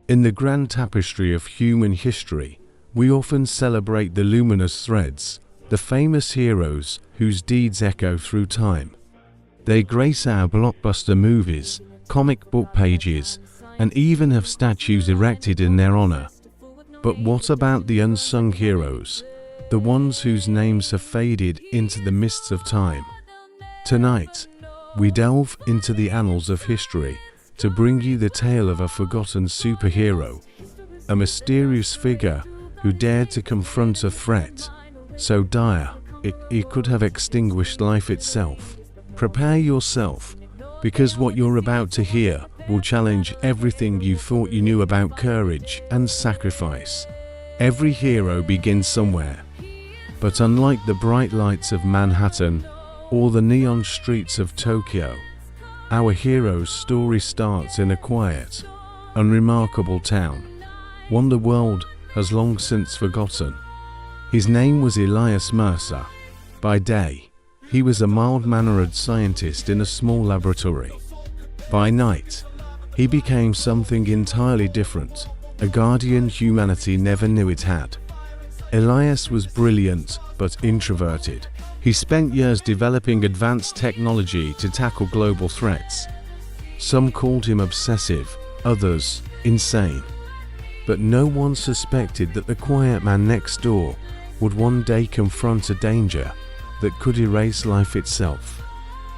In the grand tapestry of human history, we often celebrate the luminous threads, the famous heroes whose deeds echo through time. They grace our blockbuster movies, comic book pages, and even have statues erected in their honor. But what about the unsung heroes, the ones whose names have faded into the mists of time? Tonight, we delve into the annals of history to bring you the tale of a forgotten superhero, a mysterious figure who dared to confront a threat so dire it could have extinguished life itself. Prepare yourself, because what you're about to hear will challenge everything you thought you knew about courage and sacrifice. Every hero begins somewhere, but unlike the bright lights of Manhattan or the neon streets of Tokyo, our hero's story starts in a quiet, unremarkable town, one the world has long since forgotten. His name was Elias Mercer. By day, he was a mild-mannered scientist in a small laboratory. By night, he became something entirely different, a guardian humanity never knew it had. Elias was brilliant but introverted. He spent years developing advanced technology to tackle global threats. Some called him obsessive, others insane. But no one suspected that the quiet man next door would one day confront a danger that could erase life itself.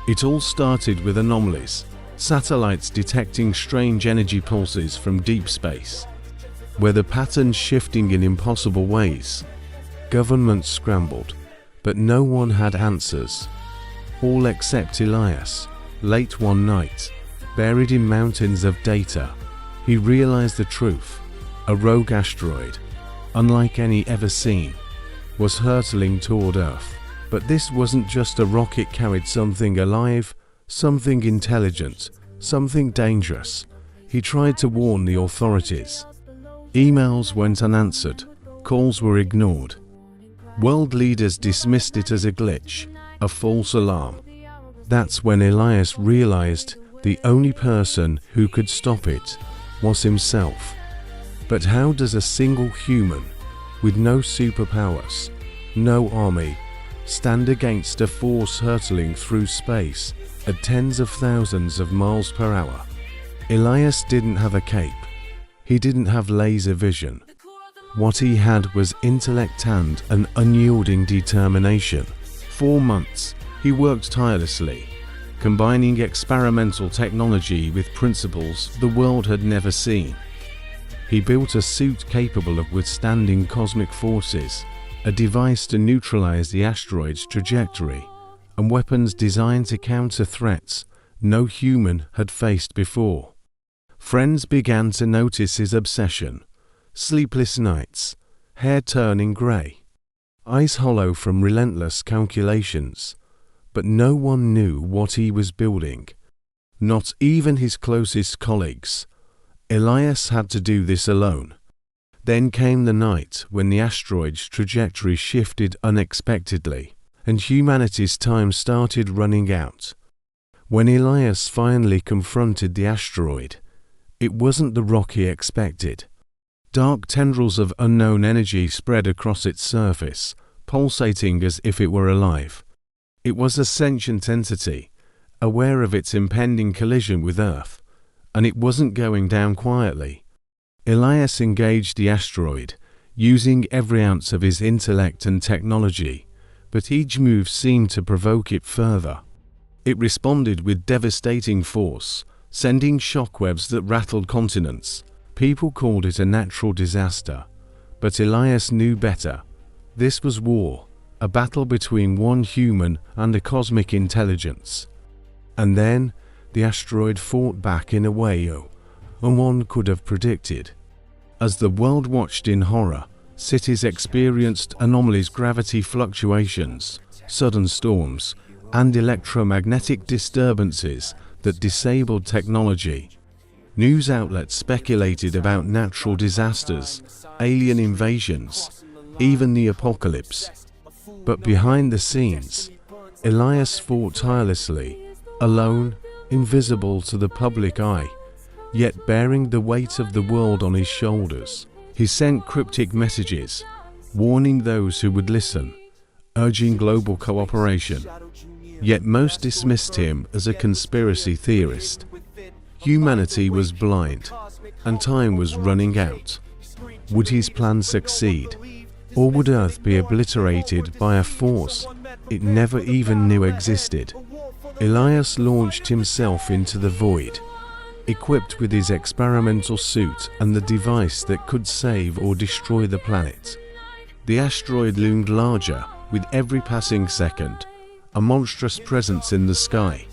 It all started with anomalies, satellites detecting strange energy pulses from deep space, weather patterns shifting in impossible ways. Governments scrambled, but no one had answers. All except Elias. Late one night, buried in mountains of data, he realized the truth. A rogue asteroid, unlike any ever seen, was hurtling toward Earth. But this wasn't just a rock, it carried something alive, something intelligent, something dangerous. He tried to warn the authorities. Emails went unanswered, calls were ignored. World leaders dismissed it as a glitch, a false alarm. That's when Elias realized the only person who could stop it was himself. But how does a single human, with no superpowers, no army, stand against a force hurtling through space at tens of thousands of miles per hour? Elias didn't have a cape. He didn't have laser vision. What he had was intellect and an unyielding determination. 4 months, he worked tirelessly, combining experimental technology with principles the world had never seen. He built a suit capable of withstanding cosmic forces, a device to neutralize the asteroid's trajectory, and weapons designed to counter threats no human had faced before. Friends began to notice his obsession. Sleepless nights, hair turning grey, eyes hollow from relentless calculations. But no one knew what he was building. Not even his closest colleagues. Elias had to do this alone. Then came the night when the asteroid's trajectory shifted unexpectedly, and humanity's time started running out. When Elias finally confronted the asteroid, it wasn't the rock he expected. Dark tendrils of unknown energy spread across its surface, pulsating as if it were alive. It was a sentient entity, aware of its impending collision with Earth, and it wasn't going down quietly. Elias engaged the asteroid, using every ounce of his intellect and technology, but each move seemed to provoke it further. It responded with devastating force, sending shockwaves that rattled continents. People called it a natural disaster, but Elias knew better. This was war, a battle between one human and a cosmic intelligence. And then, the asteroid fought back in a way no one could have predicted. As the world watched in horror, cities experienced anomalies, gravity fluctuations, sudden storms, and electromagnetic disturbances that disabled technology. News outlets speculated about natural disasters, alien invasions, even the apocalypse. But behind the scenes, Elias fought tirelessly, alone, invisible to the public eye. yet bearing the weight of the world on his shoulders. He sent cryptic messages, warning those who would listen, urging global cooperation. Yet most dismissed him as a conspiracy theorist. Humanity was blind, and time was running out. Would his plan succeed, or would Earth be obliterated by a force it never even knew existed? Elias launched himself into the void, equipped with his experimental suit and the device that could save or destroy the planet. The asteroid loomed larger with every passing second, a monstrous presence in the sky.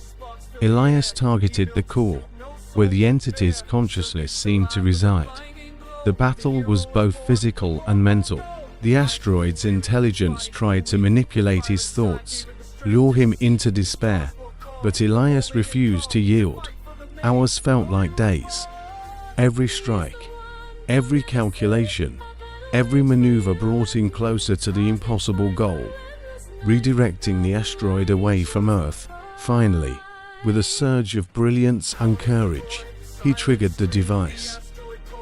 Elias targeted the core, where the entity's consciousness seemed to reside. The battle was both physical and mental. The asteroid's intelligence tried to manipulate his thoughts, lure him into despair, but Elias refused to yield. Hours felt like days. Every strike, every calculation, every maneuver brought him closer to the impossible goal, redirecting the asteroid away from Earth. Finally, with a surge of brilliance and courage, he triggered the device.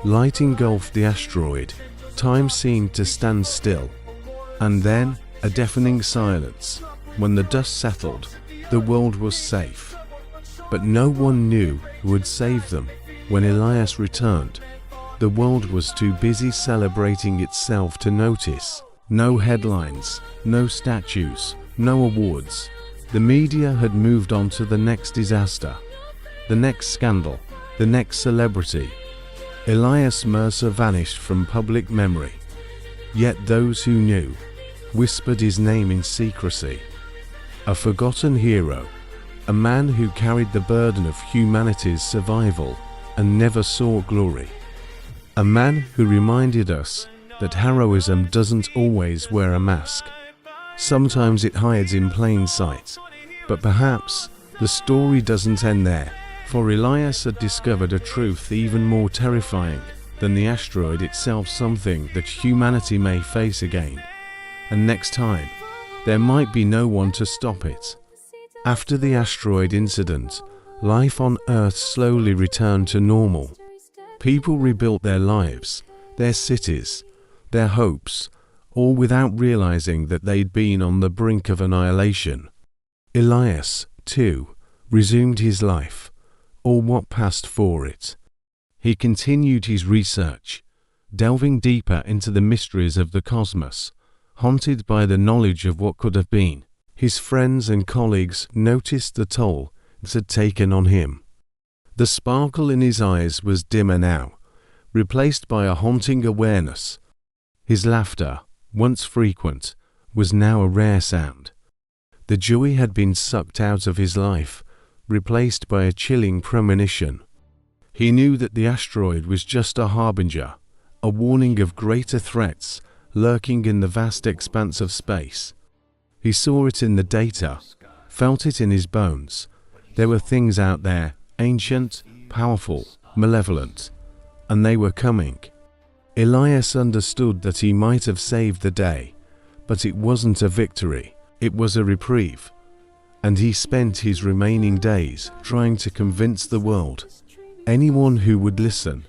Light engulfed the asteroid. Time seemed to stand still. And then, a deafening silence. When the dust settled, the world was safe. But no one knew who would save them. When Elias returned, the world was too busy celebrating itself to notice. No headlines, no statues, no awards. The media had moved on to the next disaster, the next scandal, the next celebrity. Elias Mercer vanished from public memory. Yet those who knew whispered his name in secrecy. A forgotten hero, a man who carried the burden of humanity's survival and never saw glory. A man who reminded us that heroism doesn't always wear a mask. Sometimes it hides in plain sight. But perhaps the story doesn't end there, for Elias had discovered a truth even more terrifying than the asteroid itself, something that humanity may face again. And next time, there might be no one to stop it. After the asteroid incident, life on Earth slowly returned to normal. People rebuilt their lives, their cities, their hopes, all without realizing that they'd been on the brink of annihilation. Elias, too, resumed his life, or what passed for it. He continued his research, delving deeper into the mysteries of the cosmos, haunted by the knowledge of what could have been. His friends and colleagues noticed the toll it had taken on him. The sparkle in his eyes was dimmer now, replaced by a haunting awareness. His laughter, once frequent, was now a rare sound. The joy had been sucked out of his life, replaced by a chilling premonition. He knew that the asteroid was just a harbinger, a warning of greater threats lurking in the vast expanse of space. He saw it in the data, felt it in his bones. There were things out there, ancient, powerful, malevolent, and they were coming. Elias understood that he might have saved the day, but it wasn't a victory, it was a reprieve. And he spent his remaining days trying to convince the world, anyone who would listen,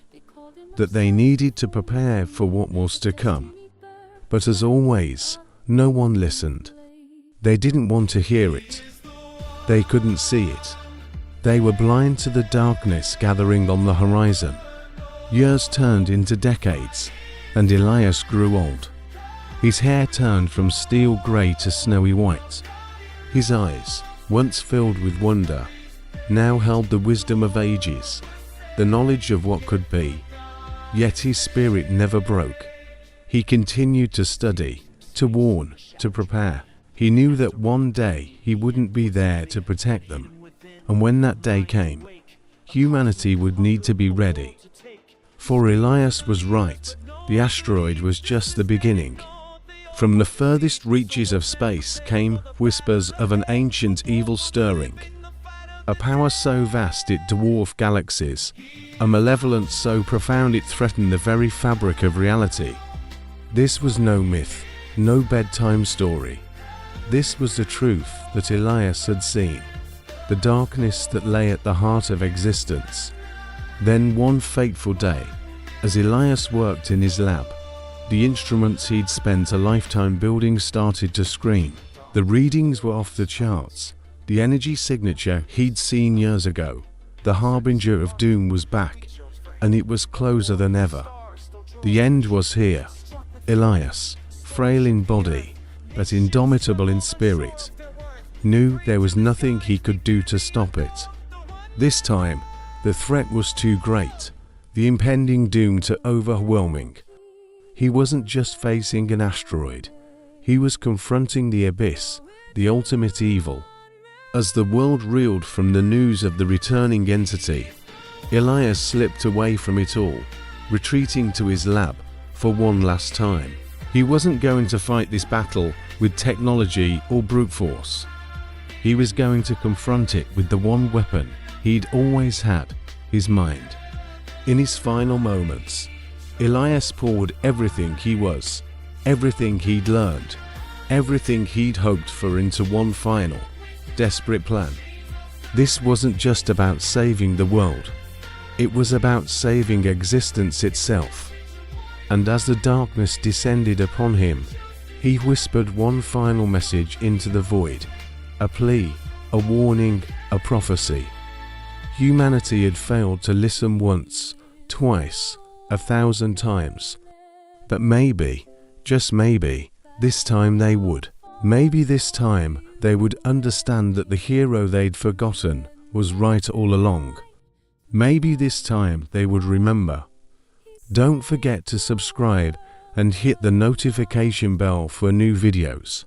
that they needed to prepare for what was to come. But as always, no one listened. They didn't want to hear it. They couldn't see it. They were blind to the darkness gathering on the horizon. Years turned into decades, and Elias grew old. His hair turned from steel grey to snowy white. His eyes, once filled with wonder, now held the wisdom of ages, the knowledge of what could be. Yet his spirit never broke. He continued to study, to warn, to prepare. He knew that one day he wouldn't be there to protect them, and when that day came, humanity would need to be ready. For Elias was right, the asteroid was just the beginning. From the furthest reaches of space came whispers of an ancient evil stirring, a power so vast it dwarfed galaxies, a malevolence so profound it threatened the very fabric of reality. This was no myth, no bedtime story. This was the truth that Elias had seen, the darkness that lay at the heart of existence. Then one fateful day, as Elias worked in his lab, the instruments he'd spent a lifetime building started to scream. The readings were off the charts. The energy signature he'd seen years ago, the harbinger of doom, was back, and it was closer than ever. The end was here. Elias, frail in body, but indomitable in spirit, knew there was nothing he could do to stop it. This time, the threat was too great, the impending doom too overwhelming. He wasn't just facing an asteroid, he was confronting the abyss, the ultimate evil. As the world reeled from the news of the returning entity, Elias slipped away from it all, retreating to his lab for one last time. He wasn't going to fight this battle with technology or brute force. He was going to confront it with the one weapon he'd always had, his mind. In his final moments, Elias poured everything he was, everything he'd learned, everything he'd hoped for into one final, desperate plan. This wasn't just about saving the world. It was about saving existence itself. And as the darkness descended upon him, he whispered one final message into the void, a plea, a warning, a prophecy. Humanity had failed to listen once, twice, 1,000 times. But maybe, just maybe, this time they would. Maybe this time they would understand that the hero they'd forgotten was right all along. Maybe this time they would remember. Don't forget to subscribe and hit the notification bell for new videos.